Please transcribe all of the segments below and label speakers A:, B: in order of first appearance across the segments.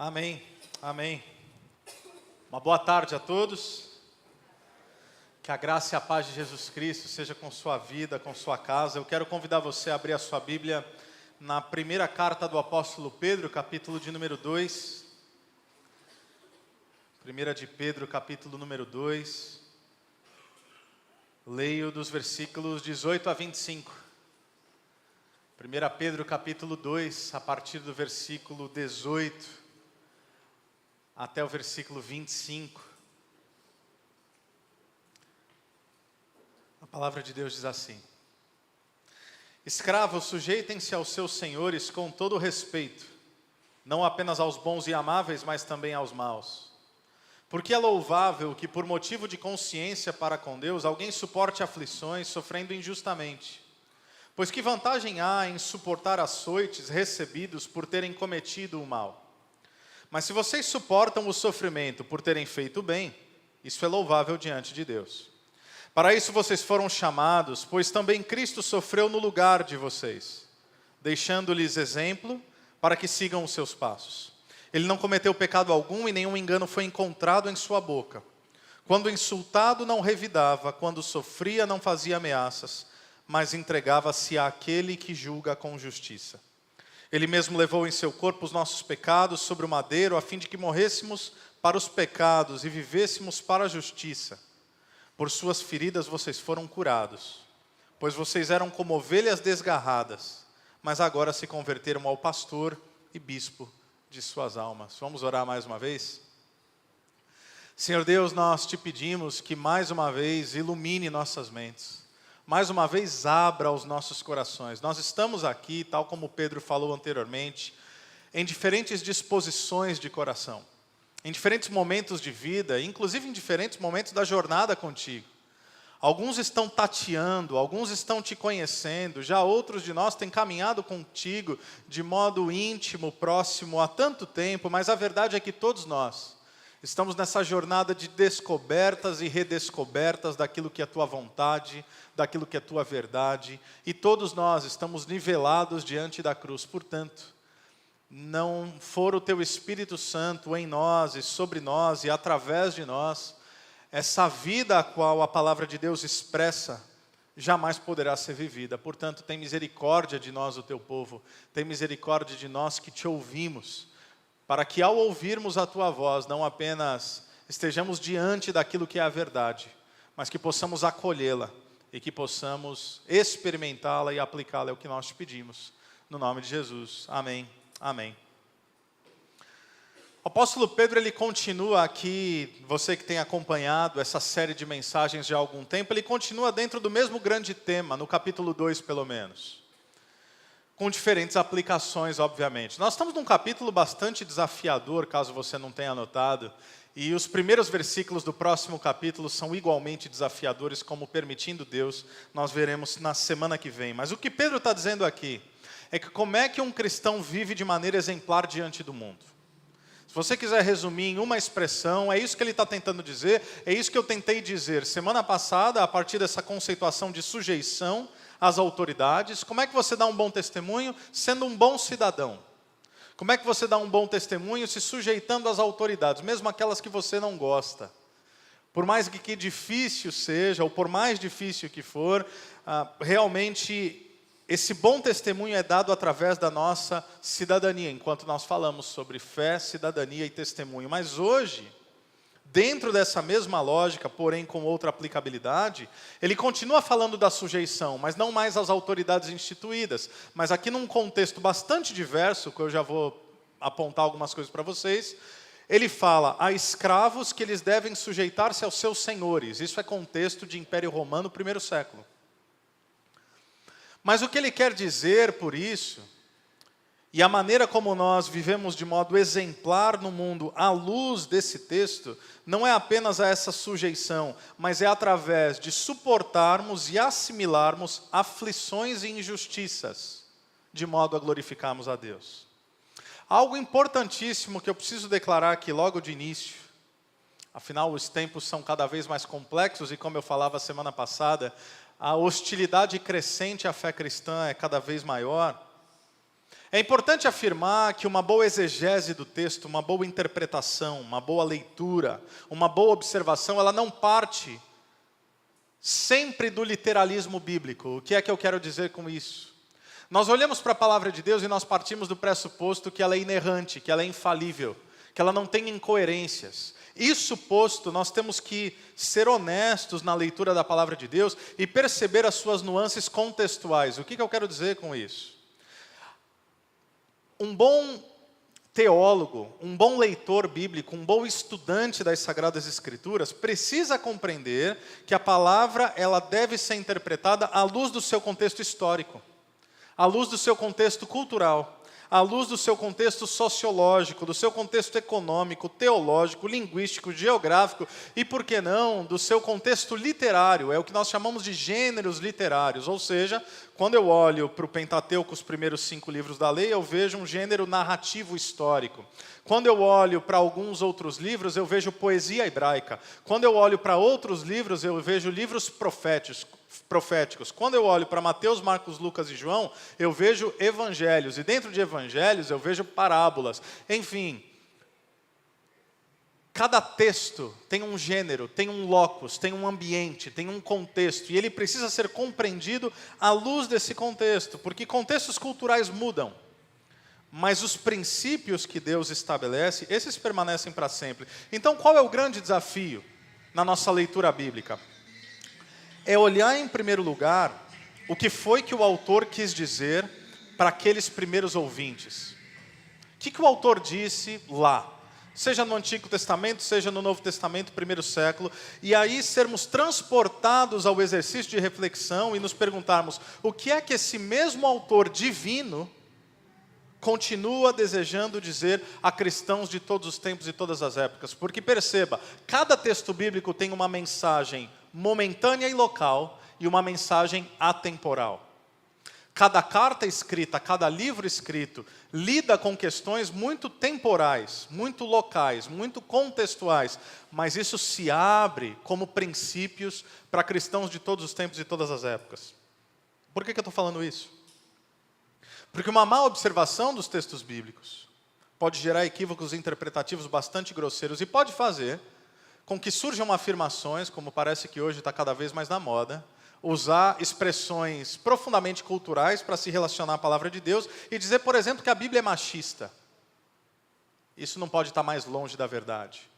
A: Amém, amém. Uma boa tarde a todos. Que a graça e a paz de Jesus Cristo seja com sua vida, com sua casa. Eu quero convidar você a abrir a sua Bíblia na primeira carta do apóstolo Pedro, capítulo de número 2. Primeira de Pedro, capítulo número 2. Leio dos versículos 18 a 25. 1 Pedro, capítulo 2, a partir do versículo 18 até o versículo 25. A palavra de Deus diz assim: Escravos, sujeitem-se aos seus senhores com todo respeito, não apenas aos bons e amáveis, mas também aos maus. Porque é louvável que, por motivo de consciência para com Deus, alguém suporte aflições, sofrendo injustamente. Pois que vantagem há em suportar açoites recebidos por terem cometido o mal? Mas se vocês suportam o sofrimento por terem feito o bem, isso é louvável diante de Deus. Para isso vocês foram chamados, pois também Cristo sofreu no lugar de vocês, deixando-lhes exemplo para que sigam os seus passos. Ele não cometeu pecado algum e nenhum engano foi encontrado em sua boca. Quando insultado, não revidava, quando sofria, não fazia ameaças, mas entregava-se àquele que julga com justiça. Ele mesmo levou em seu corpo os nossos pecados sobre o madeiro, a fim de que morrêssemos para os pecados e vivêssemos para a justiça. Por suas feridas vocês foram curados, pois vocês eram como ovelhas desgarradas, mas agora se converteram ao pastor e bispo de suas almas. Vamos orar mais uma vez? Senhor Deus, nós te pedimos que mais uma vez ilumine nossas mentes, mais uma vez abra os nossos corações. Nós estamos aqui, tal como Pedro falou anteriormente, em diferentes disposições de coração, em diferentes momentos de vida, inclusive em diferentes momentos da jornada contigo. Alguns estão tateando, alguns estão te conhecendo, já outros de nós têm caminhado contigo de modo íntimo, próximo há tanto tempo, mas a verdade é que todos nós estamos nessa jornada de descobertas e redescobertas daquilo que é tua vontade, daquilo que é tua verdade, e todos nós estamos nivelados diante da cruz. Portanto, não for o teu Espírito Santo em nós e sobre nós e através de nós, essa vida a qual a palavra de Deus expressa jamais poderá ser vivida. Portanto, tem misericórdia de nós, o teu povo, tem misericórdia de nós que te ouvimos, para que ao ouvirmos a tua voz, não apenas estejamos diante daquilo que é a verdade, mas que possamos acolhê-la e que possamos experimentá-la e aplicá-la, é o que nós te pedimos. No nome de Jesus. Amém. Amém. O apóstolo Pedro, ele continua aqui, você que tem acompanhado essa série de mensagens já há algum tempo, ele continua dentro do mesmo grande tema, no capítulo 2 pelo menos, com diferentes aplicações, obviamente. Nós estamos num capítulo bastante desafiador, caso você não tenha anotado, e os primeiros versículos do próximo capítulo são igualmente desafiadores, como permitindo Deus, nós veremos na semana que vem. Mas o que Pedro está dizendo aqui é que como é que um cristão vive de maneira exemplar diante do mundo. Se você quiser resumir em uma expressão, é isso que ele está tentando dizer, é isso que eu tentei dizer semana passada, a partir dessa conceituação de sujeição às autoridades. Como é que você dá um bom testemunho sendo um bom cidadão? Como é que você dá um bom testemunho se sujeitando às autoridades, mesmo aquelas que você não gosta? Por mais que difícil seja, ou por mais difícil que for, realmente esse bom testemunho é dado através da nossa cidadania, enquanto nós falamos sobre fé, cidadania e testemunho. Mas hoje, dentro dessa mesma lógica, porém com outra aplicabilidade, ele continua falando da sujeição, mas não mais às autoridades instituídas, mas aqui num contexto bastante diverso, que eu já vou apontar algumas coisas para vocês. Ele fala a escravos que eles devem sujeitar-se aos seus senhores. Isso é contexto de Império Romano, primeiro século. Mas o que ele quer dizer por isso, e a maneira como nós vivemos de modo exemplar no mundo à luz desse texto, não é apenas a essa sujeição, mas é através de suportarmos e assimilarmos aflições e injustiças, de modo a glorificarmos a Deus. Algo importantíssimo que eu preciso declarar aqui logo de início, afinal os tempos são cada vez mais complexos e, como eu falava semana passada, a hostilidade crescente à fé cristã é cada vez maior, É importante afirmar que uma boa exegese do texto, uma boa interpretação, uma boa leitura, uma boa observação, ela não parte sempre do literalismo bíblico. O que é que eu quero dizer com isso? Nós olhamos para a palavra de Deus e nós partimos do pressuposto que ela é inerrante, que ela é infalível, que ela não tem incoerências. Isso posto, nós temos que ser honestos na leitura da palavra de Deus e perceber as suas nuances contextuais. O que eu quero dizer com isso? Um bom teólogo, um bom leitor bíblico, um bom estudante das Sagradas Escrituras precisa compreender que a palavra ela deve ser interpretada à luz do seu contexto histórico, à luz do seu contexto cultural, à luz do seu contexto sociológico, do seu contexto econômico, teológico, linguístico, geográfico e, por que não, do seu contexto literário. É o que nós chamamos de gêneros literários, ou seja, quando eu olho para o Pentateuco, os primeiros 5 livros da lei, eu vejo um gênero narrativo histórico. Quando eu olho para alguns outros livros, eu vejo poesia hebraica. Quando eu olho para outros livros, eu vejo livros proféticos. Quando eu olho para Mateus, Marcos, Lucas e João, eu vejo evangelhos. E dentro de evangelhos, eu vejo parábolas. Enfim, cada texto tem um gênero, tem um locus, tem um ambiente, tem um contexto. E ele precisa ser compreendido à luz desse contexto, porque contextos culturais mudam. Mas os princípios que Deus estabelece, esses permanecem para sempre. Então, qual é o grande desafio na nossa leitura bíblica? É olhar, em primeiro lugar, o que foi que o autor quis dizer para aqueles primeiros ouvintes. O que o autor disse lá? Seja no Antigo Testamento, seja no Novo Testamento, primeiro século. E aí sermos transportados ao exercício de reflexão e nos perguntarmos o que é que esse mesmo autor divino continua desejando dizer a cristãos de todos os tempos e todas as épocas. Porque perceba, cada texto bíblico tem uma mensagem momentânea e local e uma mensagem atemporal. Cada carta escrita, cada livro escrito, lida com questões muito temporais, muito locais, muito contextuais, mas isso se abre como princípios para cristãos de todos os tempos e todas as épocas. Por que eu estou falando isso? Porque uma má observação dos textos bíblicos pode gerar equívocos interpretativos bastante grosseiros e pode fazer com que surjam afirmações, como parece que hoje está cada vez mais na moda, usar expressões profundamente culturais para se relacionar à palavra de Deus e dizer, por exemplo, que a Bíblia é machista. Isso não pode estar mais longe da verdade.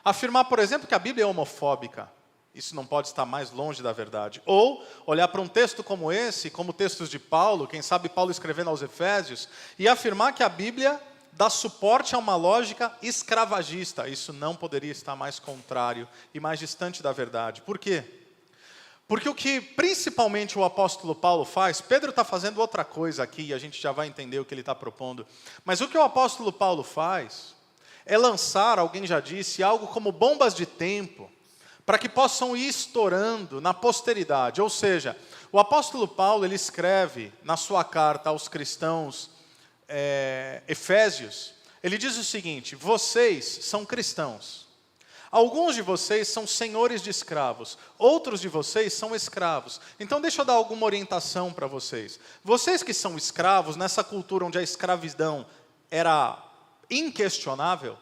A: Afirmar, por exemplo, que a Bíblia é homofóbica. Isso não pode estar mais longe da verdade. Ou olhar para um texto como esse, como textos de Paulo, quem sabe Paulo escrevendo aos Efésios, e afirmar que a Bíblia dá suporte a uma lógica escravagista. Isso não poderia estar mais contrário e mais distante da verdade. Por quê? Porque o que principalmente o apóstolo Paulo faz, Pedro está fazendo outra coisa aqui, e a gente já vai entender o que ele está propondo. Mas o que o apóstolo Paulo faz é lançar, alguém já disse, algo como bombas de tempo, para que possam ir estourando na posteridade. Ou seja, o apóstolo Paulo ele escreve na sua carta aos cristãos Efésios, ele diz o seguinte: vocês são cristãos. Alguns de vocês são senhores de escravos, outros de vocês são escravos. Então deixa eu dar alguma orientação para vocês. Vocês que são escravos, nessa cultura onde a escravidão era inquestionável,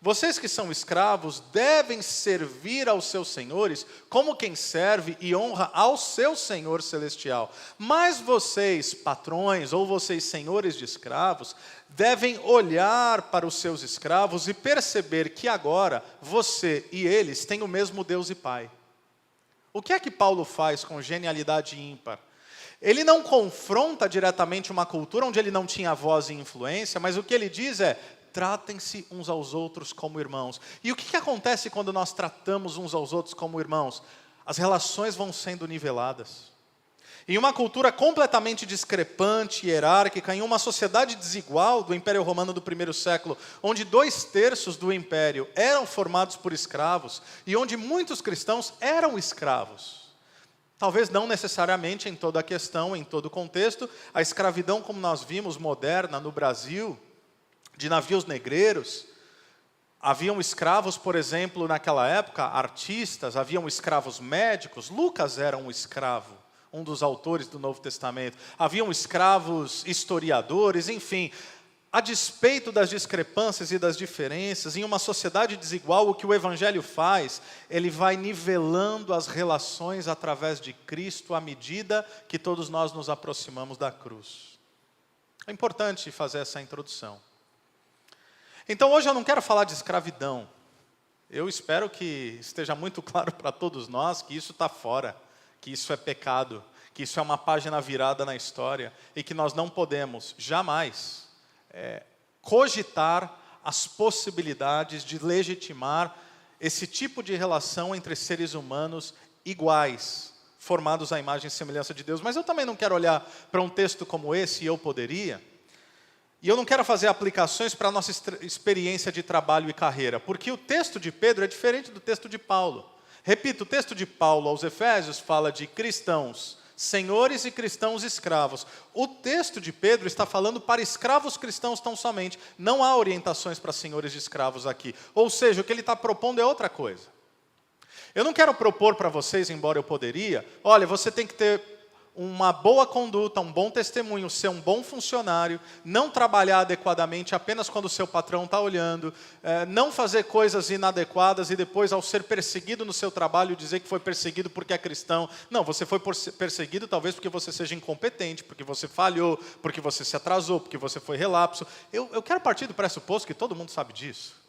A: vocês que são escravos devem servir aos seus senhores como quem serve e honra ao seu Senhor celestial. Mas vocês, patrões, ou vocês, senhores de escravos, devem olhar para os seus escravos e perceber que agora você e eles têm o mesmo Deus e Pai. O que é que Paulo faz com genialidade ímpar? Ele não confronta diretamente uma cultura onde ele não tinha voz e influência, mas o que ele diz é: tratem-se uns aos outros como irmãos. E o que acontece quando nós tratamos uns aos outros como irmãos? As relações vão sendo niveladas. Em uma cultura completamente discrepante, hierárquica, em uma sociedade desigual do Império Romano do primeiro século, onde 2/3 do império eram formados por escravos, e onde muitos cristãos eram escravos. Talvez não necessariamente em toda a questão, em todo o contexto, a escravidão como nós vimos, moderna, no Brasil, de navios negreiros. Haviam escravos, por exemplo, naquela época, artistas, haviam escravos médicos. Lucas era um escravo, um dos autores do Novo Testamento. Haviam escravos historiadores, enfim. A despeito das discrepâncias e das diferenças, em uma sociedade desigual, o que o Evangelho faz, ele vai nivelando as relações através de Cristo à medida que todos nós nos aproximamos da cruz. É importante fazer essa introdução. Então hoje eu não quero falar de escravidão. Eu espero que esteja muito claro para todos nós que isso está fora, que isso é pecado, que isso é uma página virada na história e que nós não podemos jamais cogitar as possibilidades de legitimar esse tipo de relação entre seres humanos iguais, formados à imagem e semelhança de Deus. Mas eu também não quero olhar para um texto como esse, e eu poderia, e eu não quero fazer aplicações para a nossa experiência de trabalho e carreira, porque o texto de Pedro é diferente do texto de Paulo. Repito, o texto de Paulo aos Efésios fala de cristãos senhores e cristãos escravos. O texto de Pedro está falando para escravos cristãos tão somente. Não há orientações para senhores de escravos aqui. Ou seja, o que ele está propondo é outra coisa. Eu não quero propor para vocês, embora eu poderia, olha, você tem que ter uma boa conduta, um bom testemunho, ser um bom funcionário, não trabalhar adequadamente apenas quando o seu patrão está olhando, não fazer coisas inadequadas e depois, ao ser perseguido no seu trabalho, dizer que foi perseguido porque é cristão. Não, você foi perseguido talvez porque você seja incompetente, porque você falhou, porque você se atrasou, porque você foi relapso. Eu quero partir do pressuposto que todo mundo sabe disso.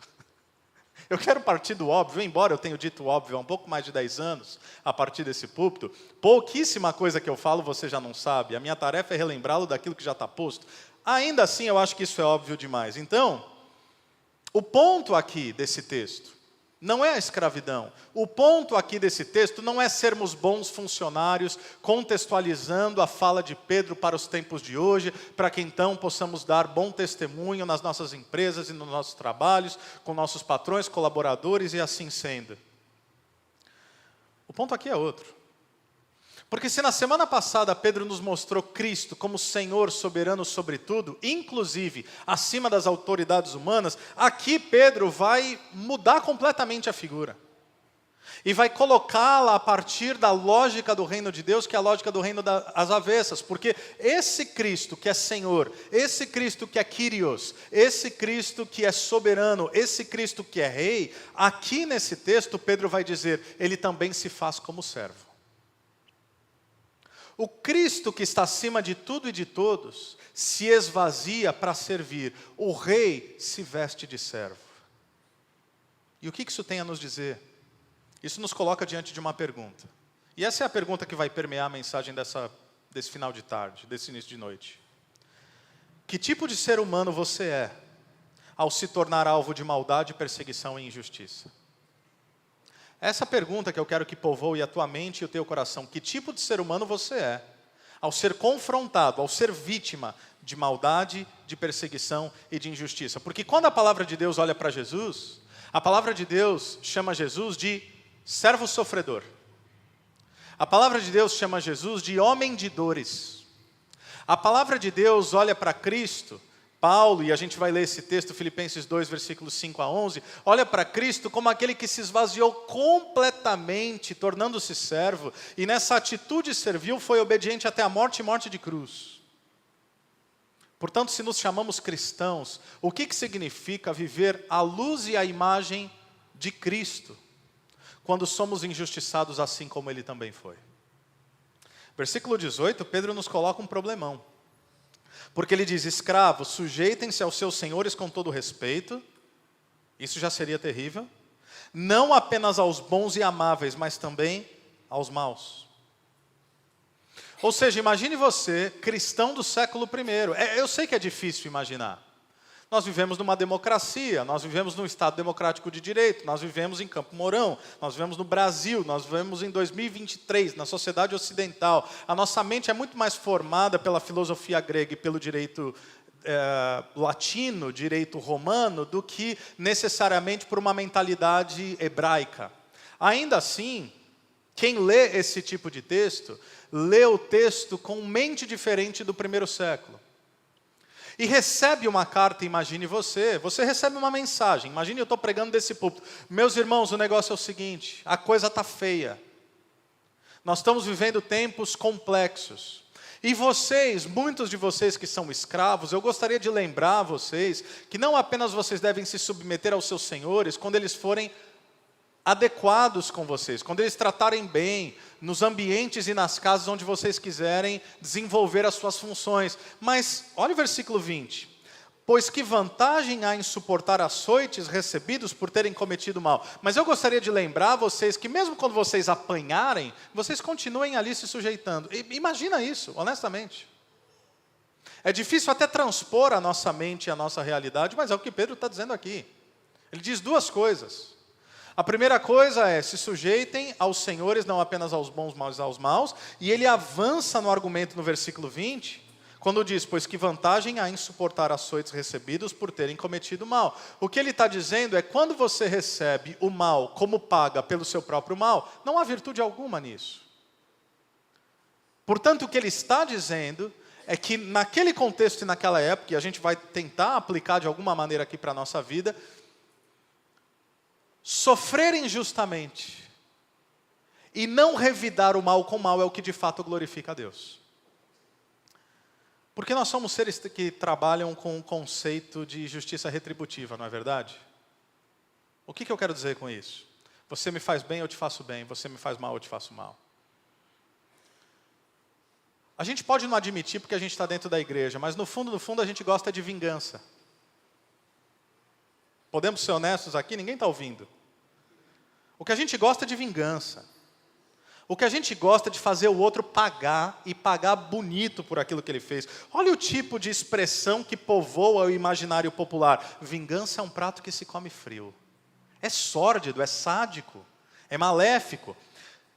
A: Eu quero partir do óbvio, embora eu tenha dito óbvio há um pouco mais de 10 anos, a partir desse púlpito, pouquíssima coisa que eu falo você já não sabe. A minha tarefa é relembrá-lo daquilo que já está posto. Ainda assim, eu acho que isso é óbvio demais. Então, o ponto aqui desse texto não é a escravidão. O ponto aqui desse texto não é sermos bons funcionários, contextualizando a fala de Pedro para os tempos de hoje, para que então possamos dar bom testemunho nas nossas empresas e nos nossos trabalhos, com nossos patrões, colaboradores e assim sendo. O ponto aqui é outro. Porque se na semana passada Pedro nos mostrou Cristo como Senhor soberano sobre tudo, inclusive acima das autoridades humanas, aqui Pedro vai mudar completamente a figura. E vai colocá-la a partir da lógica do reino de Deus, que é a lógica do reino das avessas. Porque esse Cristo que é Senhor, esse Cristo que é Kyrios, esse Cristo que é soberano, esse Cristo que é Rei, aqui nesse texto Pedro vai dizer, ele também se faz como servo. O Cristo que está acima de tudo e de todos, se esvazia para servir. O rei se veste de servo. E o que isso tem a nos dizer? Isso nos coloca diante de uma pergunta. E essa é a pergunta que vai permear a mensagem desse final de tarde, desse início de noite. Que tipo de ser humano você é, ao se tornar alvo de maldade, perseguição e injustiça? Essa pergunta que eu quero que povoe a tua mente e o teu coração. Que tipo de ser humano você é, ao ser confrontado, ao ser vítima de maldade, de perseguição e de injustiça? Porque quando a palavra de Deus olha para Jesus, a palavra de Deus chama Jesus de servo sofredor. A palavra de Deus chama Jesus de homem de dores. A palavra de Deus olha para Cristo, Paulo, e a gente vai ler esse texto, Filipenses 2, versículos 5 a 11, olha para Cristo como aquele que se esvaziou completamente, tornando-se servo, e nessa atitude servil foi obediente até a morte e morte de cruz. Portanto, se nos chamamos cristãos, o que significa viver à luz e à imagem de Cristo, quando somos injustiçados assim como Ele também foi? Versículo 18, Pedro nos coloca um problemão. Porque ele diz, escravos, sujeitem-se aos seus senhores com todo respeito. Isso já seria terrível. Não apenas aos bons e amáveis, mas também aos maus. Ou seja, imagine você, cristão do século I. Eu sei que é difícil imaginar. Nós vivemos numa democracia, nós vivemos num Estado democrático de direito, nós vivemos em Campo Mourão, nós vivemos no Brasil, nós vivemos em 2023, na sociedade ocidental. A nossa mente é muito mais formada pela filosofia grega e pelo direito latino, direito romano, do que necessariamente por uma mentalidade hebraica. Ainda assim, quem lê esse tipo de texto, lê o texto com mente diferente do primeiro século. E recebe uma carta, imagine você recebe uma mensagem, imagine eu estou pregando desse púlpito. Meus irmãos, o negócio é o seguinte, a coisa está feia. Nós estamos vivendo tempos complexos. E vocês, muitos de vocês que são escravos, eu gostaria de lembrar a vocês que não apenas vocês devem se submeter aos seus senhores quando eles forem adequados com vocês, quando eles tratarem bem, nos ambientes e nas casas onde vocês quiserem desenvolver as suas funções. Mas, olha o versículo 20. Pois que vantagem há em suportar açoites recebidos por terem cometido mal? Mas eu gostaria de lembrar a vocês que mesmo quando vocês apanharem, vocês continuem ali se sujeitando. Imagina isso, honestamente. É difícil até transpor a nossa mente e a nossa realidade, mas é o que Pedro está dizendo aqui. Ele diz duas coisas. A primeira coisa é, se sujeitem aos senhores, não apenas aos bons, mas aos maus. E ele avança no argumento no versículo 20, quando diz, pois que vantagem há em suportar açoites recebidos por terem cometido mal. O que ele está dizendo é, quando você recebe o mal como paga pelo seu próprio mal, não há virtude alguma nisso. Portanto, o que ele está dizendo é que naquele contexto e naquela época, e a gente vai tentar aplicar de alguma maneira aqui para a nossa vida, sofrer injustamente e não revidar o mal com o mal é o que de fato glorifica a Deus. Porque nós somos seres que trabalham com o conceito de justiça retributiva, não é verdade? O que eu quero dizer com isso? Você me faz bem, eu te faço bem. Você me faz mal, eu te faço mal. A gente pode não admitir porque a gente está dentro da igreja, mas no fundo, a gente gosta de vingança. Podemos ser honestos aqui? Ninguém está ouvindo. O que a gente gosta é de vingança. O que a gente gosta de fazer o outro pagar, e pagar bonito por aquilo que ele fez. Olha o tipo de expressão que povoa o imaginário popular. Vingança é um prato que se come frio. É sórdido, é sádico, é maléfico.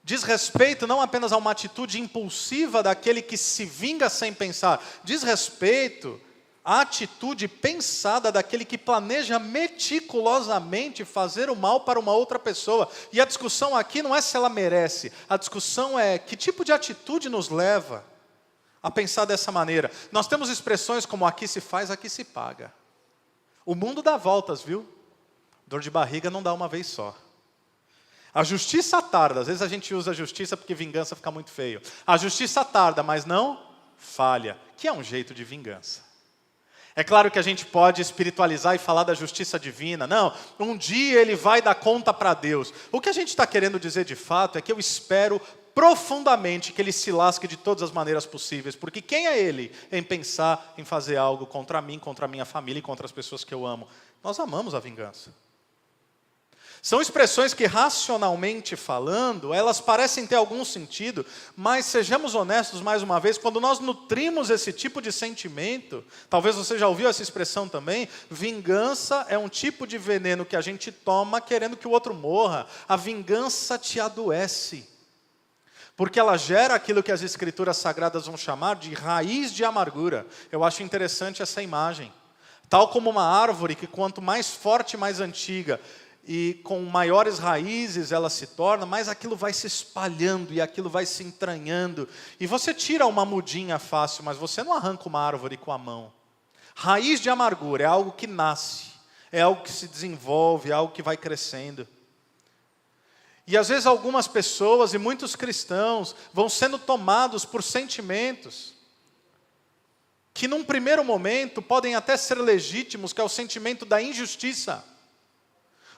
A: Diz respeito não apenas a uma atitude impulsiva daquele que se vinga sem pensar. Diz respeito à atitude pensada daquele que planeja meticulosamente fazer o mal para uma outra pessoa. E a discussão aqui não é se ela merece. A discussão é que tipo de atitude nos leva a pensar dessa maneira. Nós temos expressões como aqui se faz, aqui se paga. O mundo dá voltas, viu? Dor de barriga não dá uma vez só. A justiça tarda. Às vezes a gente usa a justiça porque vingança fica muito feio. A justiça tarda, mas não falha. Que é um jeito de vingança. É claro que a gente pode espiritualizar e falar da justiça divina. Não, um dia ele vai dar conta para Deus. O que a gente está querendo dizer de fato é que eu espero profundamente que ele se lasque de todas as maneiras possíveis. Porque quem é ele em pensar em fazer algo contra mim, contra a minha família e contra as pessoas que eu amo? Nós amamos a vingança. São expressões que, racionalmente falando, elas parecem ter algum sentido, mas sejamos honestos mais uma vez, quando nós nutrimos esse tipo de sentimento, talvez você já ouviu essa expressão também, vingança é um tipo de veneno que a gente toma querendo que o outro morra. A vingança te adoece, porque ela gera aquilo que as escrituras sagradas vão chamar de raiz de amargura. Eu acho interessante essa imagem. Tal como uma árvore que quanto mais forte, mais antiga, e com maiores raízes ela se torna, mais aquilo vai se espalhando e aquilo vai se entranhando. E você tira uma mudinha fácil, mas você não arranca uma árvore com a mão. Raiz de amargura é algo que nasce, é algo que se desenvolve, é algo que vai crescendo. E às vezes algumas pessoas e muitos cristãos vão sendo tomados por sentimentos que num primeiro momento podem até ser legítimos, que é o sentimento da injustiça.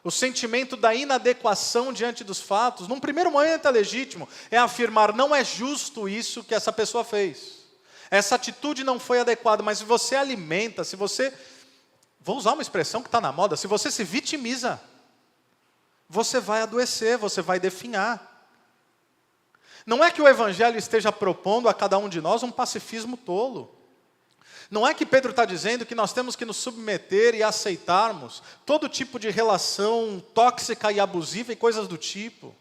A: O sentimento da inadequação diante dos fatos, num primeiro momento é legítimo, é afirmar, não é justo isso que essa pessoa fez. Essa atitude não foi adequada, mas se você alimenta, se você, vou usar uma expressão que está na moda, se você se vitimiza, você vai adoecer, você vai definhar. Não é que o Evangelho esteja propondo a cada um de nós um pacifismo tolo. Não é que Pedro está dizendo que nós temos que nos submeter e aceitarmos todo tipo de relação tóxica e abusiva e coisas do tipo.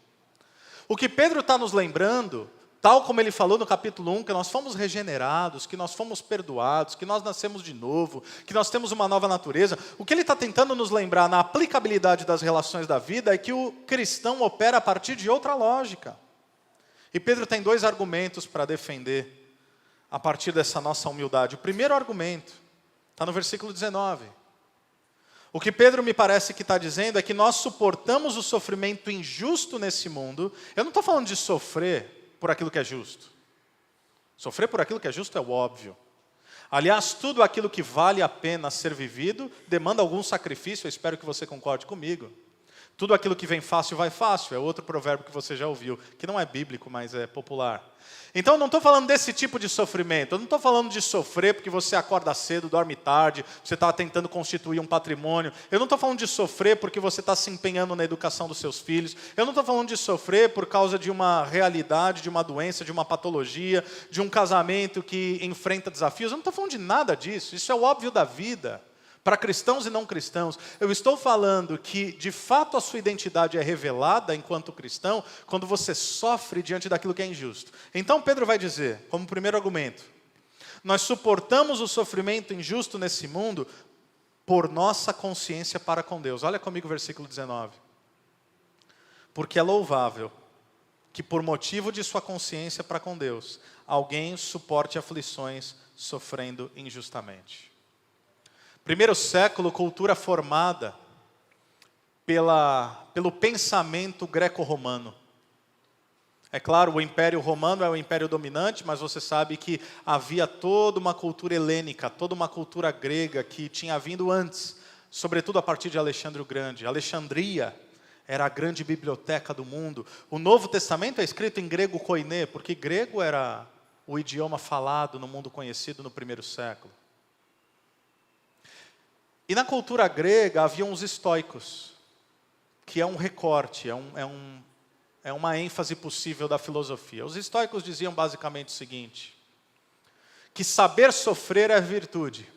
A: O que Pedro está nos lembrando, tal como ele falou no capítulo 1, que nós fomos regenerados, que nós fomos perdoados, que nós nascemos de novo, que nós temos uma nova natureza. O que ele está tentando nos lembrar na aplicabilidade das relações da vida é que o cristão opera a partir de outra lógica. E Pedro tem dois argumentos para defender a partir dessa nossa humildade. O primeiro argumento está no versículo 19. O que Pedro me parece que está dizendo é que nós suportamos o sofrimento injusto nesse mundo. Eu não estou falando de sofrer por aquilo que é justo. Sofrer por aquilo que é justo é o óbvio. Aliás, tudo aquilo que vale a pena ser vivido demanda algum sacrifício, eu espero que você concorde comigo. Tudo aquilo que vem fácil, vai fácil, é outro provérbio que você já ouviu, que não é bíblico, mas é popular. Então, eu não estou falando desse tipo de sofrimento, eu não estou falando de sofrer porque você acorda cedo, dorme tarde, você está tentando constituir um patrimônio. Eu não estou falando de sofrer porque você está se empenhando na educação dos seus filhos. Eu não estou falando de sofrer por causa de uma realidade, de uma doença, de uma patologia, de um casamento que enfrenta desafios. Eu não estou falando de nada disso, isso é o óbvio da vida. Para cristãos e não cristãos, eu estou falando que, de fato, a sua identidade é revelada enquanto cristão quando você sofre diante daquilo que é injusto. Então, Pedro vai dizer, como primeiro argumento, nós suportamos o sofrimento injusto nesse mundo por nossa consciência para com Deus. Olha comigo o versículo 19. Porque é louvável que, por motivo de sua consciência para com Deus, alguém suporte aflições sofrendo injustamente. Primeiro século, cultura formada pelo pensamento greco-romano. É claro, o Império Romano é o império dominante, mas você sabe que havia toda uma cultura helênica, toda uma cultura grega que tinha vindo antes, sobretudo a partir de Alexandre o Grande. Alexandria era a grande biblioteca do mundo. O Novo Testamento é escrito em grego koiné, porque grego era o idioma falado no mundo conhecido no primeiro século. E na cultura grega haviam os estoicos, que é um recorte, é uma ênfase possível da filosofia. Os estoicos diziam basicamente o seguinte, que saber sofrer é virtude.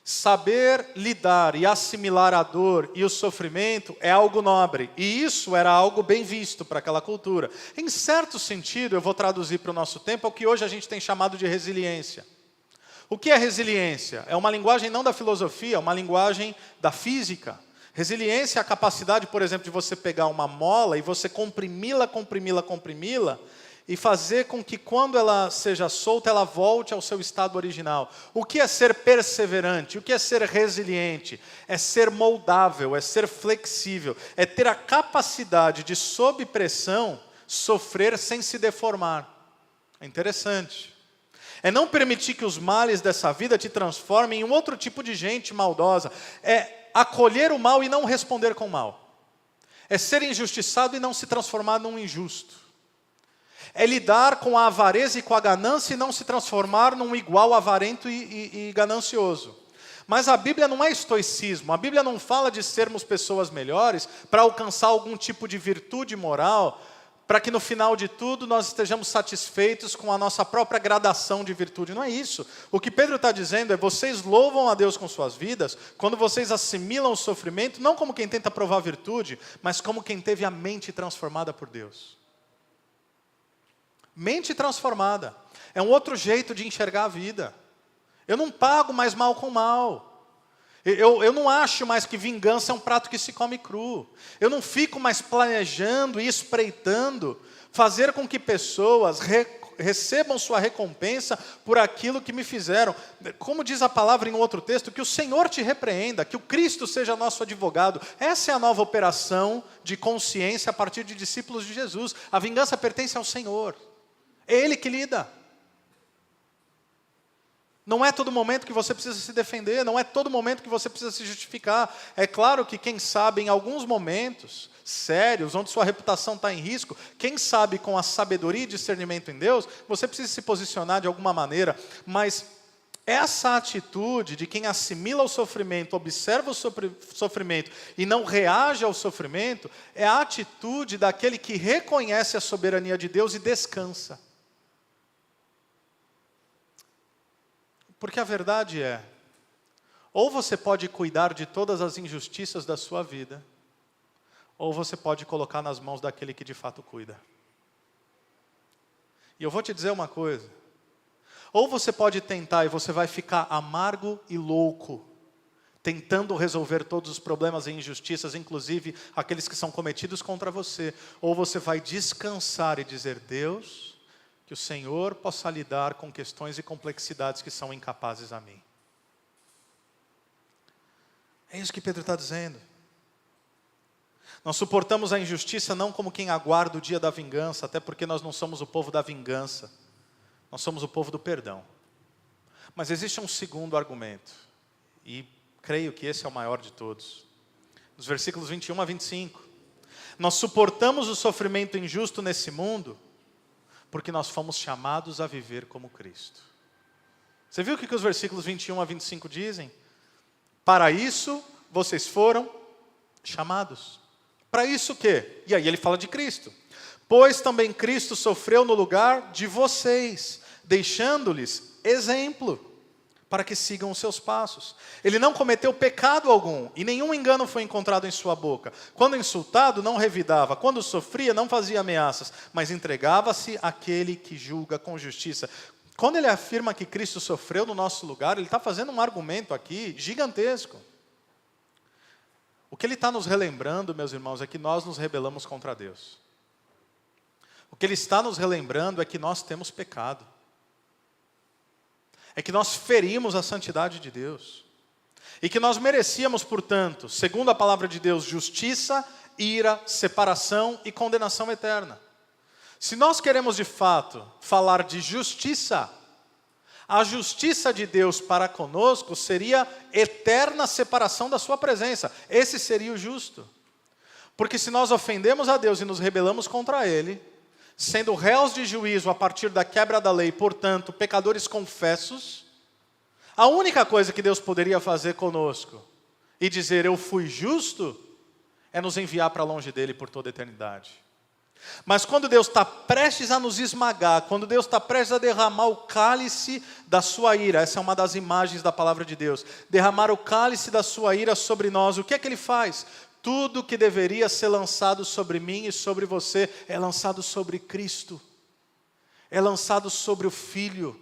A: Saber lidar e assimilar a dor e o sofrimento é algo nobre. E isso era algo bem visto para aquela cultura. Em certo sentido, eu vou traduzir para o nosso tempo, é o que hoje a gente tem chamado de resiliência. O que é resiliência? É uma linguagem não da filosofia, é uma linguagem da física. Resiliência é a capacidade, por exemplo, de você pegar uma mola e você comprimi-la e fazer com que quando ela seja solta, ela volte ao seu estado original. O que é ser perseverante? O que é ser resiliente? É ser moldável, é ser flexível, é ter a capacidade de, sob pressão, sofrer sem se deformar. É interessante. É não permitir que os males dessa vida te transformem em um outro tipo de gente maldosa. É acolher o mal e não responder com mal. É ser injustiçado e não se transformar num injusto. É lidar com a avareza e com a ganância e não se transformar num igual avarento e ganancioso. Mas a Bíblia não é estoicismo. A Bíblia não fala de sermos pessoas melhores para alcançar algum tipo de virtude moral, para que no final de tudo nós estejamos satisfeitos com a nossa própria gradação de virtude. Não é isso. O que Pedro está dizendo é, vocês louvam a Deus com suas vidas, quando vocês assimilam o sofrimento, não como quem tenta provar virtude, mas como quem teve a mente transformada por Deus. Mente transformada. É um outro jeito de enxergar a vida. Eu não pago mais mal com mal. Eu não acho mais que vingança é um prato que se come cru. Eu não fico mais planejando e espreitando fazer com que pessoas recebam sua recompensa por aquilo que me fizeram. Como diz a palavra em outro texto, que o Senhor te repreenda, que o Cristo seja nosso advogado. Essa é a nova operação de consciência a partir de discípulos de Jesus. A vingança pertence ao Senhor. É Ele que lida. Não é todo momento que você precisa se defender, não é todo momento que você precisa se justificar. É claro que, quem sabe, em alguns momentos sérios, onde sua reputação está em risco, quem sabe com a sabedoria e discernimento em Deus, você precisa se posicionar de alguma maneira, mas essa atitude de quem assimila o sofrimento, observa o sofrimento e não reage ao sofrimento, é a atitude daquele que reconhece a soberania de Deus e descansa. Porque a verdade é, ou você pode cuidar de todas as injustiças da sua vida, ou você pode colocar nas mãos daquele que de fato cuida. E eu vou te dizer uma coisa, ou você pode tentar e você vai ficar amargo e louco, tentando resolver todos os problemas e injustiças, inclusive aqueles que são cometidos contra você, ou você vai descansar e dizer, Deus, que o Senhor possa lidar com questões e complexidades que são incapazes a mim. É isso que Pedro está dizendo. Nós suportamos a injustiça não como quem aguarda o dia da vingança, até porque nós não somos o povo da vingança. Nós somos o povo do perdão. Mas existe um segundo argumento, e creio que esse é o maior de todos. Nos versículos 21 a 25. Nós suportamos o sofrimento injusto nesse mundo, porque nós fomos chamados a viver como Cristo. Você viu o que os versículos 21 a 25 dizem? Para isso vocês foram chamados. Para isso o quê? E aí ele fala de Cristo. Pois também Cristo sofreu no lugar de vocês, deixando-lhes exemplo, para que sigam os seus passos. Ele não cometeu pecado algum, e nenhum engano foi encontrado em sua boca. Quando insultado, não revidava. Quando sofria, não fazia ameaças, mas entregava-se àquele que julga com justiça. Quando ele afirma que Cristo sofreu no nosso lugar, ele está fazendo um argumento aqui gigantesco. O que ele está nos relembrando, meus irmãos, é que nós nos rebelamos contra Deus. O que ele está nos relembrando é que nós temos pecado. É que nós ferimos a santidade de Deus. E que nós merecíamos, portanto, segundo a palavra de Deus, justiça, ira, separação e condenação eterna. Se nós queremos de fato falar de justiça, a justiça de Deus para conosco seria eterna separação da sua presença. Esse seria o justo. Porque se nós ofendemos a Deus e nos rebelamos contra Ele, sendo réus de juízo a partir da quebra da lei, portanto, pecadores confessos, a única coisa que Deus poderia fazer conosco e dizer eu fui justo, é nos enviar para longe dEle por toda a eternidade. Mas quando Deus está prestes a nos esmagar, quando Deus está prestes a derramar o cálice da sua ira, essa é uma das imagens da palavra de Deus, derramar o cálice da sua ira sobre nós, o que é que Ele faz? Tudo que deveria ser lançado sobre mim e sobre você, é lançado sobre Cristo, é lançado sobre o Filho.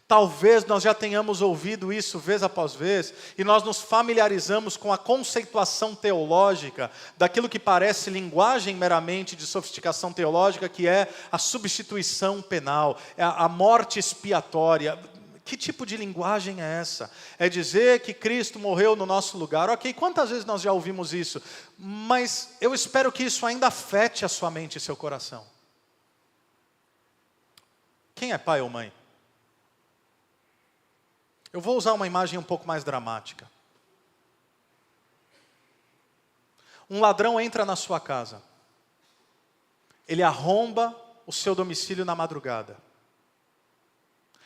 A: Talvez nós já tenhamos ouvido isso vez após vez, e nós nos familiarizamos com a conceituação teológica, daquilo que parece linguagem meramente de sofisticação teológica, que é a substituição penal, é a morte expiatória. Que tipo de linguagem é essa? É dizer que Cristo morreu no nosso lugar. Ok, quantas vezes nós já ouvimos isso? Mas eu espero que isso ainda afete a sua mente e seu coração. Quem é pai ou mãe? Eu vou usar uma imagem um pouco mais dramática. Um ladrão entra na sua casa. Ele arromba o seu domicílio na madrugada.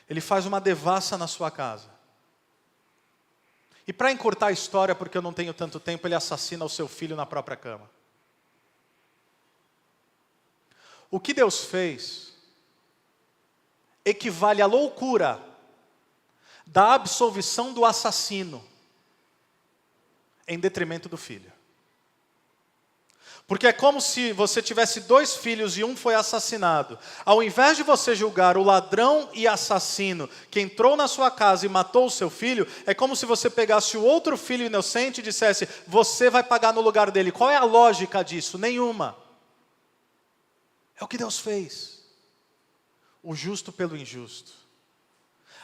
A: Ele faz uma devassa na sua casa. E para encurtar a história, porque eu não tenho tanto tempo, ele assassina o seu filho na própria cama. O que Deus fez equivale à loucura da absolvição do assassino em detrimento do filho. Porque é como se você tivesse 2 filhos e um foi assassinado. Ao invés de você julgar o ladrão e assassino que entrou na sua casa e matou o seu filho, é como se você pegasse o outro filho inocente e dissesse, você vai pagar no lugar dele. Qual é a lógica disso? Nenhuma. É o que Deus fez. O justo pelo injusto.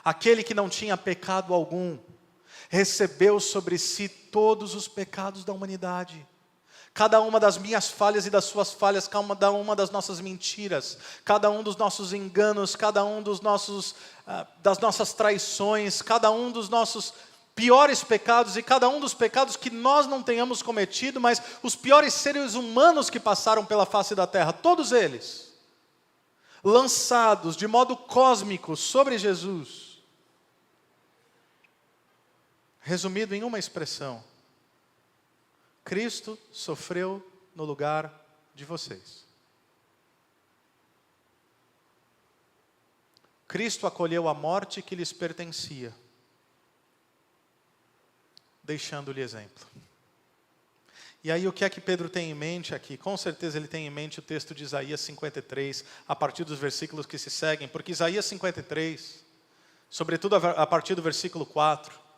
A: Aquele que não tinha pecado algum, recebeu sobre si todos os pecados da humanidade. Cada uma das minhas falhas e das suas falhas, cada uma das nossas mentiras, cada um dos nossos enganos, cada um dos das nossas traições, cada um dos nossos piores pecados e cada um dos pecados que nós não tenhamos cometido, mas os piores seres humanos que passaram pela face da terra, todos eles, lançados de modo cósmico sobre Jesus. Resumido em uma expressão, Cristo sofreu no lugar de vocês. Cristo acolheu a morte que lhes pertencia, deixando-lhe exemplo. E aí o que é que Pedro tem em mente aqui? Com certeza ele tem em mente o texto de Isaías 53, a partir dos versículos que se seguem, porque Isaías 53, sobretudo a partir do versículo 4,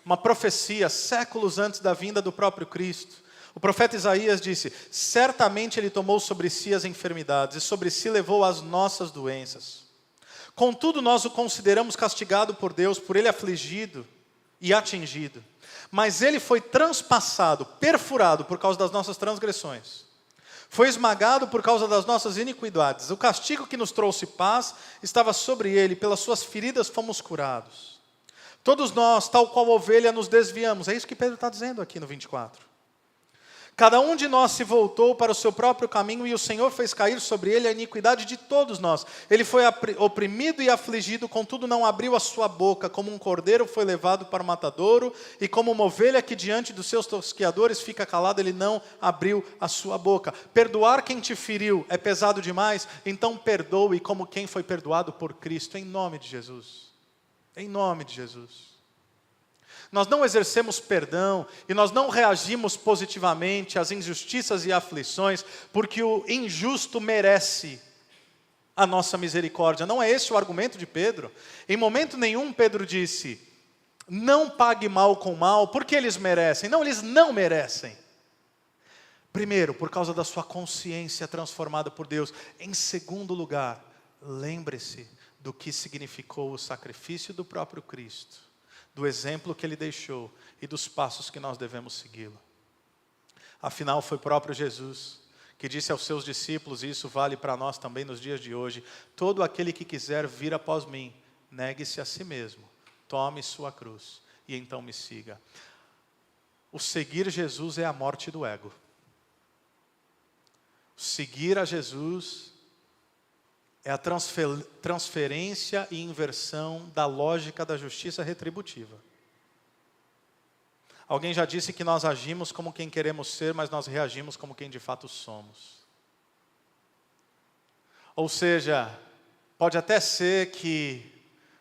A: uma profecia séculos antes da vinda do próprio Cristo. O profeta Isaías disse, certamente ele tomou sobre si as enfermidades e sobre si levou as nossas doenças. Contudo nós o consideramos castigado por Deus, por ele afligido. e atingido. Mas ele foi transpassado, perfurado por causa das nossas transgressões. Foi esmagado por causa das nossas iniquidades. O castigo que nos trouxe paz estava sobre ele, pelas suas feridas fomos curados. Todos nós, tal qual ovelha, nos desviamos. É isso que Pedro está dizendo aqui no 24. Cada um de nós se voltou para o seu próprio caminho e o Senhor fez cair sobre ele a iniquidade de todos nós. Ele foi oprimido e afligido, contudo não abriu a sua boca. Como um cordeiro foi levado para o matadouro e como uma ovelha que diante dos seus tosqueadores fica calada, ele não abriu a sua boca. Perdoar quem te feriu é pesado demais? Então perdoe como quem foi perdoado por Cristo, em nome de Jesus. Em nome de Jesus. Nós não exercemos perdão e nós não reagimos positivamente às injustiças e aflições porque o injusto merece a nossa misericórdia. Não é esse o argumento de Pedro. Em momento nenhum Pedro disse, não pague mal com mal, porque eles merecem. Não, eles não merecem. Primeiro, por causa da sua consciência transformada por Deus. Em segundo lugar, lembre-se do que significou o sacrifício do próprio Cristo, do exemplo que ele deixou e dos passos que nós devemos segui-lo. Afinal, foi o próprio Jesus que disse aos seus discípulos, e isso vale para nós também nos dias de hoje, todo aquele que quiser vir após mim, negue-se a si mesmo, tome sua cruz e então me siga. O seguir Jesus é a morte do ego. Seguir a Jesus é a transferência e inversão da lógica da justiça retributiva. Alguém já disse que nós agimos como quem queremos ser, mas nós reagimos como quem de fato somos. Ou seja, pode até ser que,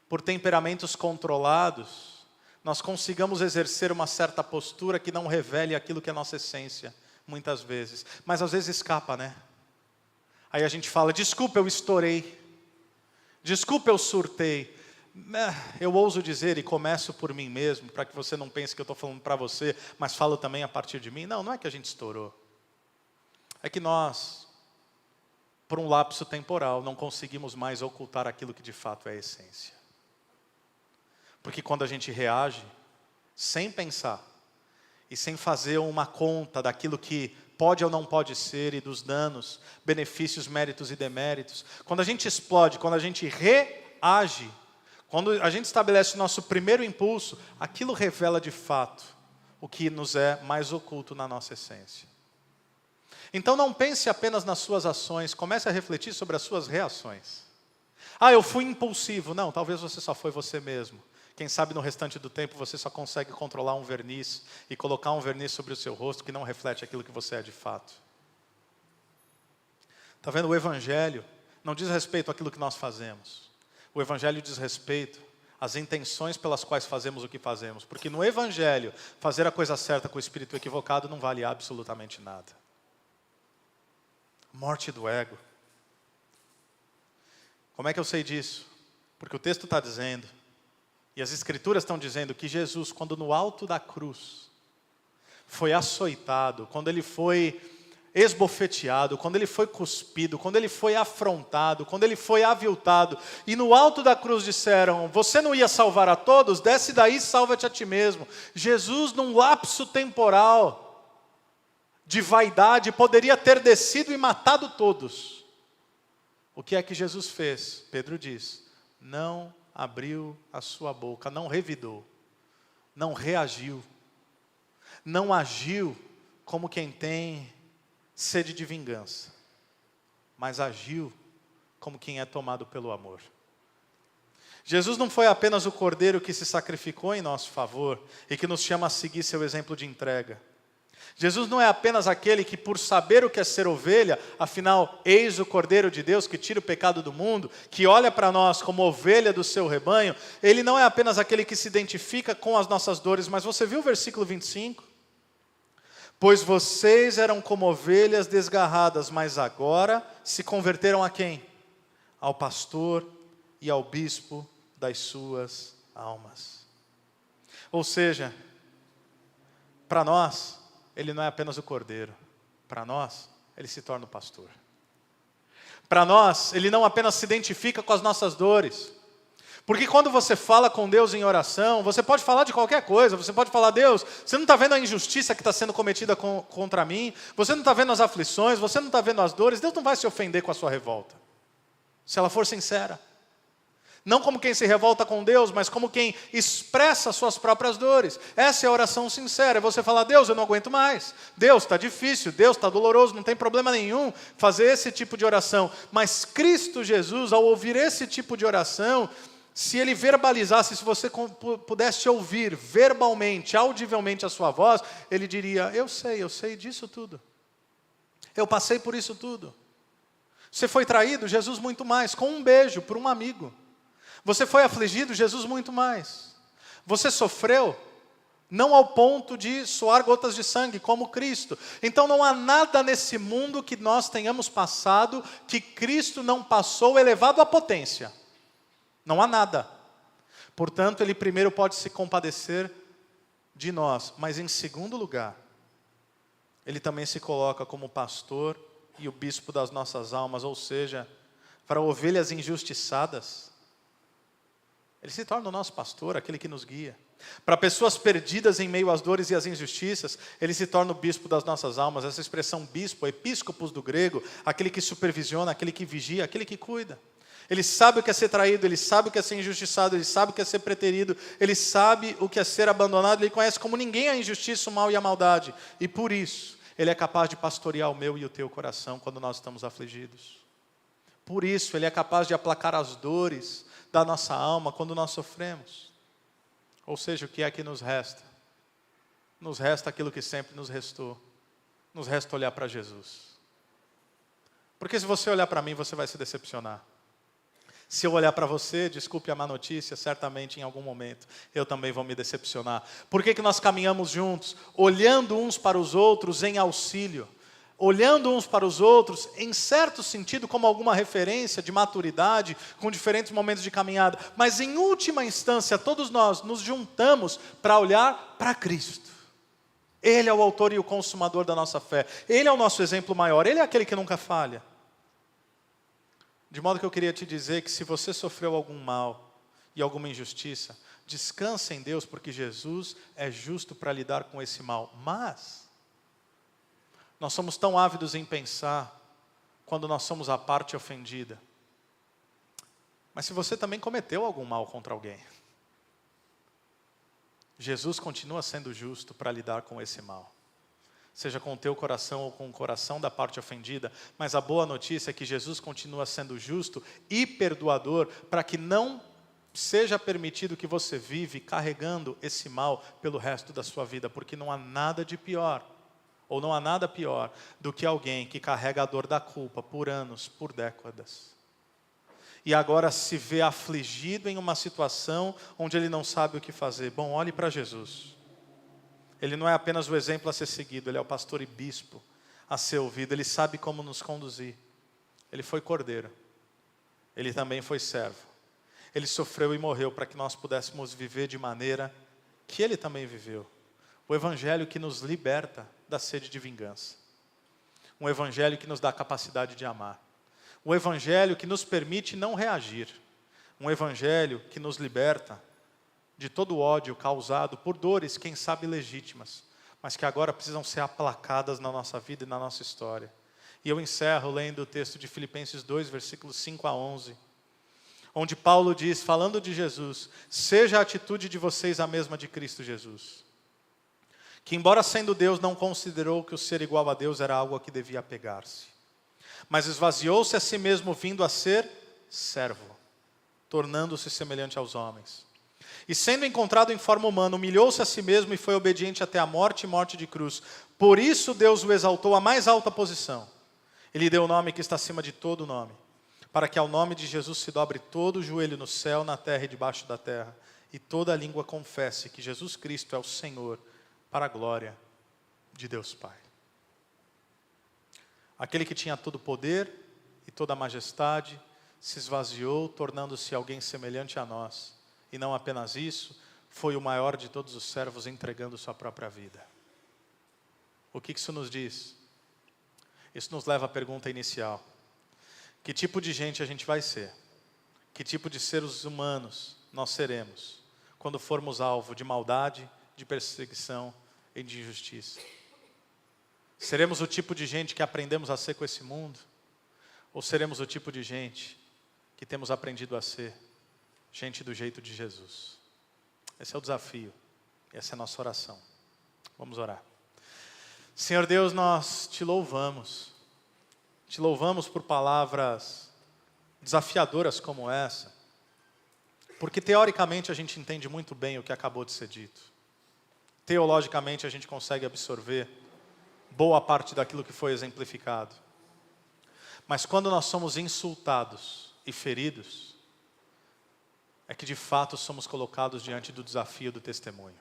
A: por temperamentos controlados, nós consigamos exercer uma certa postura que não revele aquilo que é nossa essência, muitas vezes. Mas às vezes escapa, né? Aí a gente fala, desculpa, eu estourei. Desculpa, eu surtei. Eu ouso dizer, e começo por mim mesmo, para que você não pense que eu estou falando para você, mas falo também a partir de mim. Não é que a gente estourou. É que nós, por um lapso temporal, não conseguimos mais ocultar aquilo que de fato é a essência. Porque quando a gente reage, sem pensar, e sem fazer uma conta daquilo que pode ou não pode ser, e dos danos, benefícios, méritos e deméritos. Quando a gente explode, quando a gente reage, quando a gente estabelece o nosso primeiro impulso, aquilo revela de fato o que nos é mais oculto na nossa essência. Então não pense apenas nas suas ações, comece a refletir sobre as suas reações. Eu fui impulsivo. Não, talvez você só foi você mesmo. Quem sabe no restante do tempo você só consegue controlar um verniz e colocar um verniz sobre o seu rosto que não reflete aquilo que você é de fato. Está vendo? O Evangelho não diz respeito àquilo que nós fazemos. O Evangelho diz respeito às intenções pelas quais fazemos o que fazemos. Porque no Evangelho, fazer a coisa certa com o espírito equivocado não vale absolutamente nada. Morte do ego. Como é que eu sei disso? Porque o texto está dizendo, e as Escrituras estão dizendo que Jesus, quando no alto da cruz, foi açoitado, quando ele foi esbofeteado, quando ele foi cuspido, quando ele foi afrontado, quando ele foi aviltado, e no alto da cruz disseram, você não ia salvar a todos? Desce daí, salva-te a ti mesmo. Jesus, num lapso temporal de vaidade, poderia ter descido e matado todos. O que é que Jesus fez? Pedro diz, não abriu a sua boca, não revidou, não reagiu, não agiu como quem tem sede de vingança, mas agiu como quem é tomado pelo amor. Jesus não foi apenas o cordeiro que se sacrificou em nosso favor e que nos chama a seguir seu exemplo de entrega. Jesus não é apenas aquele que, por saber o que é ser ovelha, afinal, eis o Cordeiro de Deus que tira o pecado do mundo, que olha para nós como ovelha do seu rebanho. Ele não é apenas aquele que se identifica com as nossas dores, mas você viu o versículo 25? Pois vocês eram como ovelhas desgarradas, mas agora se converteram a quem? Ao pastor e ao bispo das suas almas. Ou seja, para nós, ele não é apenas o cordeiro. Para nós, ele se torna o pastor. Para nós, ele não apenas se identifica com as nossas dores. Porque quando você fala com Deus em oração, você pode falar de qualquer coisa, você pode falar: Deus, você não está vendo a injustiça que está sendo cometida contra mim, você não está vendo as aflições, você não está vendo as dores, Deus não vai se ofender com a sua revolta, se ela for sincera. Não como quem se revolta com Deus, mas como quem expressa suas próprias dores. Essa é a oração sincera, é você falar: Deus, eu não aguento mais, Deus, está difícil, Deus, está doloroso, não tem problema nenhum fazer esse tipo de oração. Mas Cristo Jesus, ao ouvir esse tipo de oração, se Ele verbalizasse, se você pudesse ouvir verbalmente, audivelmente a sua voz, Ele diria: eu sei disso tudo, eu passei por isso tudo. Você foi traído, Jesus muito mais, com um beijo, por um amigo. Você foi afligido, Jesus muito mais. Você sofreu, não ao ponto de suar gotas de sangue, como Cristo. Então não há nada nesse mundo que nós tenhamos passado, que Cristo não passou elevado à potência. Não há nada. Portanto, Ele primeiro pode se compadecer de nós, mas em segundo lugar, Ele também se coloca como pastor e o bispo das nossas almas, ou seja, para ovelhas injustiçadas. Ele se torna o nosso pastor, aquele que nos guia. Para pessoas perdidas em meio às dores e às injustiças, Ele se torna o bispo das nossas almas. Essa expressão bispo, episcopos do grego, aquele que supervisiona, aquele que vigia, aquele que cuida. Ele sabe o que é ser traído, Ele sabe o que é ser injustiçado, Ele sabe o que é ser preterido, Ele sabe o que é ser abandonado, Ele conhece como ninguém a injustiça, o mal e a maldade. E por isso, Ele é capaz de pastorear o meu e o teu coração quando nós estamos afligidos. Por isso, Ele é capaz de aplacar as dores da nossa alma quando nós sofremos. Ou seja, o que é que nos resta? Nos resta aquilo que sempre nos restou. Nos resta olhar para Jesus. Porque se você olhar para mim, você vai se decepcionar. Se eu olhar para você, desculpe a má notícia, certamente em algum momento eu também vou me decepcionar. Por que nós caminhamos juntos, olhando uns para os outros em auxílio? Olhando uns para os outros, em certo sentido, como alguma referência de maturidade, com diferentes momentos de caminhada. Mas em última instância, todos nós nos juntamos para olhar para Cristo. Ele é o autor e o consumador da nossa fé. Ele é o nosso exemplo maior, Ele é aquele que nunca falha. De modo que eu queria te dizer que se você sofreu algum mal e alguma injustiça, descansa em Deus, porque Jesus é justo para lidar com esse mal. Mas nós somos tão ávidos em pensar, quando nós somos a parte ofendida, mas se você também cometeu algum mal contra alguém, Jesus continua sendo justo para lidar com esse mal. Seja com o teu coração ou com o coração da parte ofendida, mas a boa notícia é que Jesus continua sendo justo e perdoador, para que não seja permitido que você vive carregando esse mal pelo resto da sua vida, porque não há nada de pior, ou não há nada pior do que alguém que carrega a dor da culpa por anos, por décadas, e agora se vê afligido em uma situação onde ele não sabe o que fazer. Bom, olhe para Jesus. Ele não é apenas o exemplo a ser seguido, Ele é o pastor e bispo a ser ouvido. Ele sabe como nos conduzir. Ele foi cordeiro. Ele também foi servo. Ele sofreu e morreu para que nós pudéssemos viver de maneira que Ele também viveu. O evangelho que nos liberta da sede de vingança. Um evangelho que nos dá a capacidade de amar. Um evangelho que nos permite não reagir. Um evangelho que nos liberta de todo o ódio causado por dores, quem sabe legítimas, mas que agora precisam ser aplacadas na nossa vida e na nossa história. E eu encerro lendo o texto de Filipenses 2, versículos 5 a 11, onde Paulo diz, falando de Jesus: seja a atitude de vocês a mesma de Cristo Jesus, que embora sendo Deus, não considerou que o ser igual a Deus era algo a que devia apegar-se, mas esvaziou-se a si mesmo, vindo a ser servo, tornando-se semelhante aos homens. E sendo encontrado em forma humana, humilhou-se a si mesmo e foi obediente até a morte e morte de cruz. Por isso Deus o exaltou à mais alta posição. Ele deu o nome que está acima de todo nome, para que ao nome de Jesus se dobre todo o joelho no céu, na terra e debaixo da terra, e toda a língua confesse que Jesus Cristo é o Senhor, para a glória de Deus Pai. Aquele que tinha todo o poder e toda a majestade, se esvaziou, tornando-se alguém semelhante a nós. E não apenas isso, foi o maior de todos os servos, entregando sua própria vida. O que isso nos diz? Isso nos leva à pergunta inicial. Que tipo de gente a gente vai ser? que tipo de seres humanos nós seremos quando formos alvo de maldade, de perseguição e de injustiça. Seremos o tipo de gente que aprendemos a ser com esse mundo? Ou seremos o tipo de gente que temos aprendido a ser gente do jeito de Jesus? Esse é o desafio. Essa é a nossa oração. Vamos orar. Senhor Deus, nós te louvamos. Te louvamos por palavras desafiadoras como essa. Porque teoricamente a gente entende muito bem o que acabou de ser dito. Teologicamente a gente consegue absorver boa parte daquilo que foi exemplificado. Mas quando nós somos insultados e feridos, é que de fato somos colocados diante do desafio do testemunho.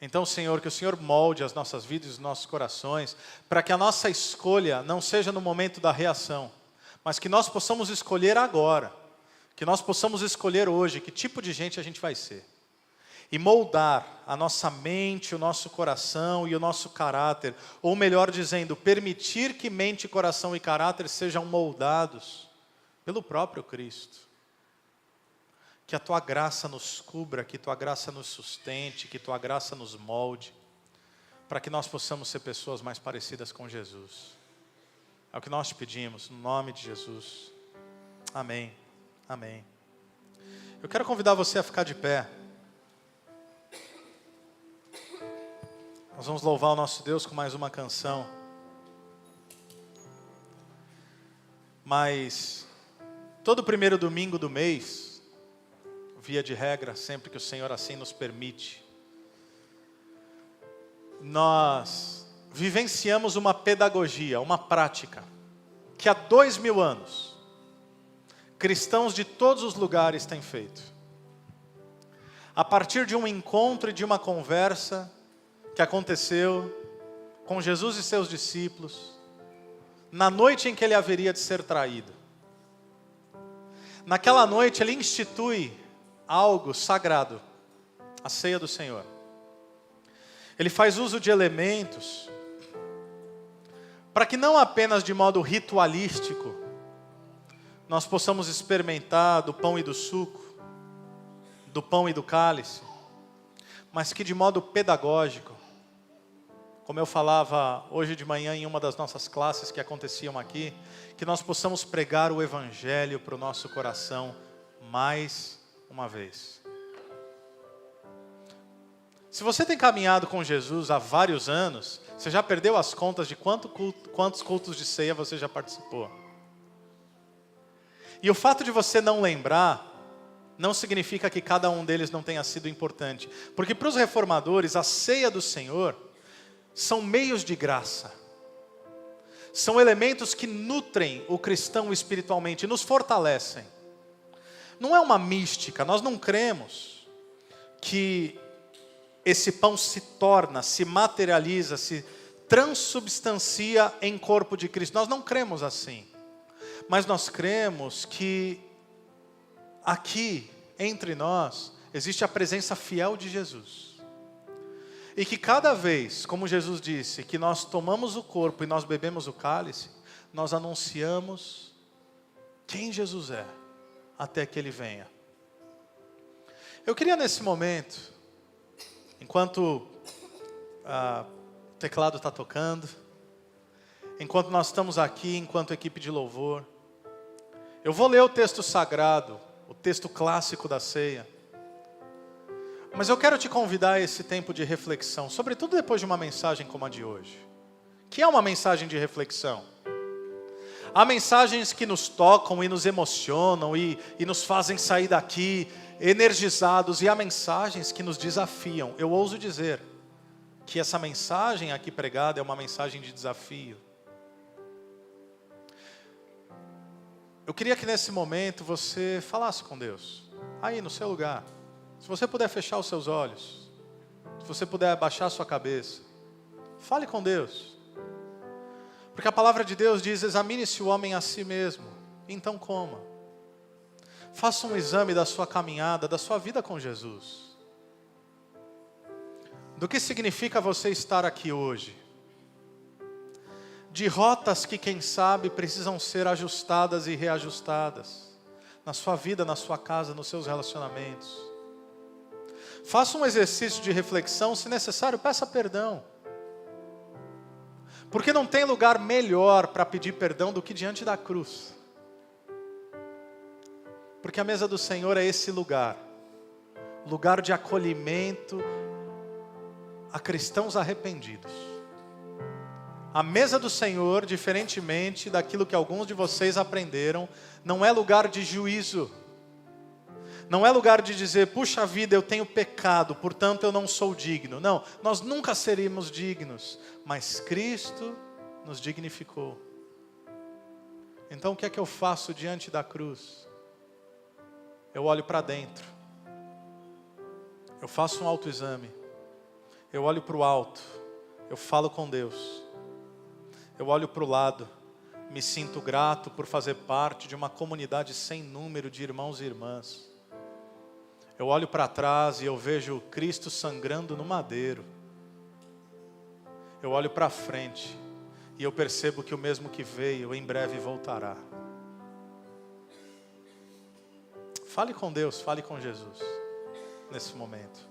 A: Então, Senhor, que o Senhor molde as nossas vidas e os nossos corações, para que a nossa escolha não seja no momento da reação, mas que nós possamos escolher agora, que nós possamos escolher hoje que tipo de gente a gente vai ser. E moldar a nossa mente, o nosso coração e o nosso caráter, ou melhor dizendo, permitir que mente, coração e caráter sejam moldados pelo próprio Cristo. Que a Tua graça nos cubra, que Tua graça nos sustente, que Tua graça nos molde, para que nós possamos ser pessoas mais parecidas com Jesus. É o que nós te pedimos, no nome de Jesus. Amém. Amém. Eu quero convidar você a ficar de pé. Nós vamos louvar o nosso Deus com mais uma canção. Mas todo primeiro domingo do mês, via de regra, sempre que o Senhor assim nos permite, nós vivenciamos uma pedagogia, uma prática, que há 2000 anos, cristãos de todos os lugares têm feito. A partir de um encontro e de uma conversa que aconteceu com Jesus e seus discípulos, na noite em que ele haveria de ser traído. Naquela noite ele institui algo sagrado, a ceia do Senhor. Ele faz uso de elementos para que não apenas de modo ritualístico nós possamos experimentar do pão e do suco, do pão e do cálice, mas que de modo pedagógico, como eu falava hoje de manhã em uma das nossas classes que aconteciam aqui, que nós possamos pregar o Evangelho para o nosso coração mais uma vez. Se você tem caminhado com Jesus há vários anos, você já perdeu as contas de quantos cultos de ceia você já participou. E o fato de você não lembrar, não significa que cada um deles não tenha sido importante. Porque para os reformadores, a ceia do Senhor são meios de graça. São elementos que nutrem o cristão espiritualmente, nos fortalecem. Não é uma mística, nós não cremos que esse pão se torna, se materializa, se transubstancia em corpo de Cristo. Nós não cremos assim. Mas nós cremos que aqui, entre nós, existe a presença fiel de Jesus. E que cada vez, como Jesus disse, que nós tomamos o corpo e nós bebemos o cálice, nós anunciamos quem Jesus é, até que Ele venha. Eu queria nesse momento, enquanto o teclado está tocando, enquanto nós estamos aqui, enquanto equipe de louvor, eu vou ler o texto sagrado, o texto clássico da ceia. Mas eu quero te convidar a esse tempo de reflexão, sobretudo depois de uma mensagem como a de hoje, que é uma mensagem de reflexão. Há mensagens que nos tocam e nos emocionam e nos fazem sair daqui energizados, e há mensagens que nos desafiam. Eu ouso dizer que essa mensagem aqui pregada é uma mensagem de desafio. Eu queria que nesse momento você falasse com Deus, aí no seu lugar. Se você puder fechar os seus olhos, se você puder abaixar a sua cabeça, fale com Deus. Porque a palavra de Deus diz: examine-se o homem a si mesmo, então coma. Faça um exame da sua caminhada, da sua vida com Jesus. Do que significa você estar aqui hoje. De rotas que, quem sabe, precisam ser ajustadas e reajustadas. na sua vida, na sua casa, nos seus relacionamentos. Faça um exercício de reflexão, se necessário, peça perdão. Porque não tem lugar melhor para pedir perdão do que diante da cruz. Porque a mesa do Senhor é esse lugar de acolhimento a cristãos arrependidos. A mesa do Senhor, diferentemente daquilo que alguns de vocês aprenderam, não é lugar de juízo. Não é lugar de dizer, puxa vida, eu tenho pecado, portanto eu não sou digno. Não, nós nunca seríamos dignos, mas Cristo nos dignificou. Então o que é que eu faço diante da cruz? Eu olho para dentro. Eu faço um autoexame. Eu olho para o alto. Eu falo com Deus. Eu olho para o lado. Me sinto grato por fazer parte de uma comunidade sem número de irmãos e irmãs. Eu olho para trás e eu vejo Cristo sangrando no madeiro. Eu olho para frente e eu percebo que o mesmo que veio em breve voltará. Fale com Deus, fale com Jesus nesse momento.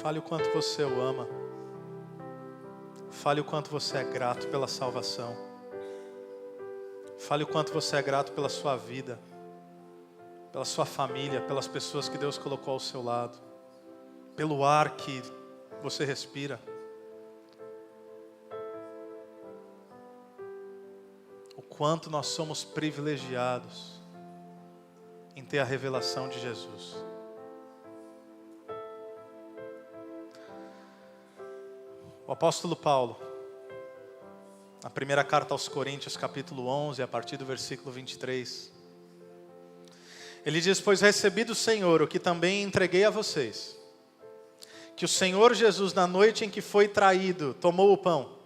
A: Fale o quanto você o ama. Fale o quanto você é grato pela salvação. Fale o quanto você é grato pela sua vida, pela sua família, pelas pessoas que Deus colocou ao seu lado, pelo ar que você respira. O quanto nós somos privilegiados em ter a revelação de Jesus. O apóstolo Paulo, na primeira carta aos Coríntios, capítulo 11, a partir do versículo 23, ele diz, pois recebi do Senhor o que também entreguei a vocês, que o Senhor Jesus, na noite em que foi traído, tomou o pão,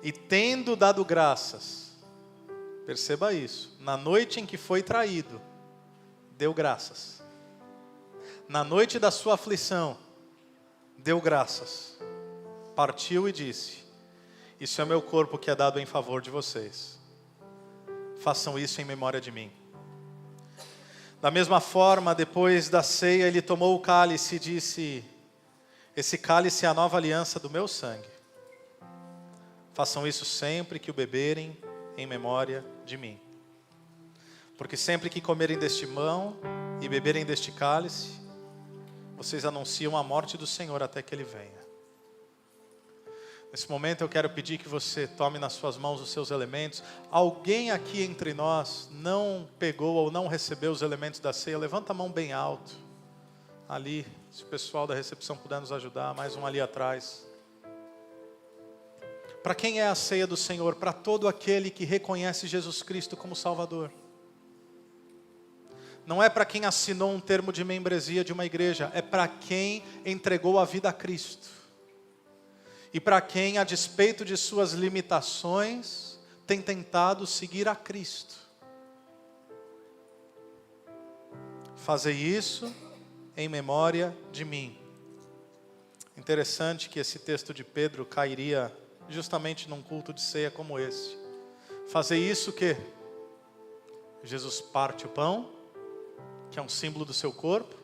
A: e tendo dado graças, perceba isso, na noite em que foi traído, deu graças. Na noite da sua aflição, deu graças. Partiu e disse, isso é meu corpo que é dado em favor de vocês. Façam isso em memória de mim. Da mesma forma, depois da ceia, ele tomou o cálice e disse, esse cálice é a nova aliança do meu sangue. Façam isso sempre que o beberem em memória de mim. Porque sempre que comerem deste pão e beberem deste cálice, vocês anunciam a morte do Senhor até que Ele venha. Nesse momento eu quero pedir que você tome nas suas mãos os seus elementos. Alguém aqui entre nós não pegou ou não recebeu os elementos da ceia? Levanta a mão bem alto. Ali, se o pessoal da recepção puder nos ajudar, mais um ali atrás. Para quem é a ceia do Senhor? Para todo aquele que reconhece Jesus Cristo como Salvador. Não é para quem assinou um termo de membresia de uma igreja, é para quem entregou a vida a Cristo. E para quem, a despeito de suas limitações, tem tentado seguir a Cristo. Fazei isso em memória de mim. Interessante que esse texto de Pedro cairia justamente num culto de ceia como esse. Fazei isso que Jesus parte o pão, que é um símbolo do seu corpo,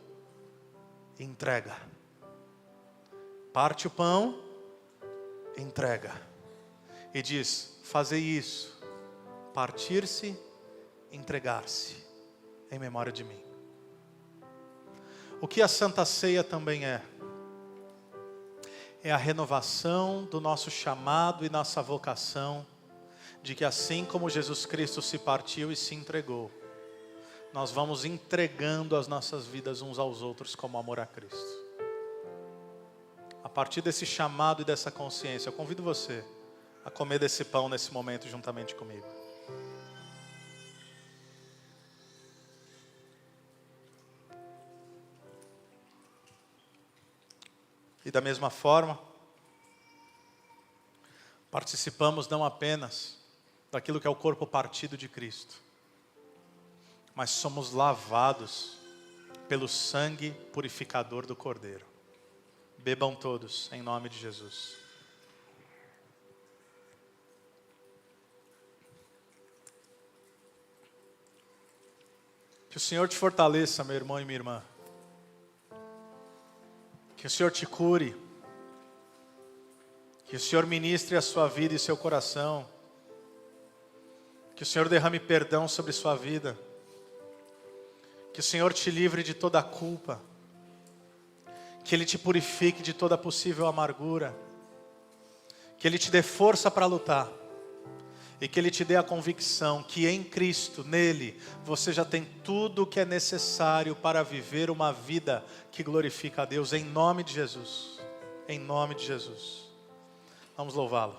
A: e entrega. Parte o pão, entrega. E diz, fazei isso, partir-se, entregar-se, em memória de mim. O que a Santa Ceia também é? É a renovação do nosso chamado e nossa vocação, de que assim como Jesus Cristo se partiu e se entregou, nós vamos entregando as nossas vidas uns aos outros como amor a Cristo. A partir desse chamado e dessa consciência, eu convido você a comer desse pão nesse momento juntamente comigo. E da mesma forma, participamos não apenas daquilo que é o corpo partido de Cristo, mas somos lavados pelo sangue purificador do Cordeiro. Bebam todos, em nome de Jesus. Que o Senhor te fortaleça, meu irmão e minha irmã. Que o Senhor te cure. Que o Senhor ministre a sua vida e seu coração. Que o Senhor derrame perdão sobre sua vida. Que o Senhor te livre de toda a culpa. Que Ele te purifique de toda possível amargura. Que Ele te dê força para lutar. E que Ele te dê a convicção que em Cristo, nele, você já tem tudo o que é necessário para viver uma vida que glorifica a Deus. Em nome de Jesus. Em nome de Jesus. Vamos louvá-lo.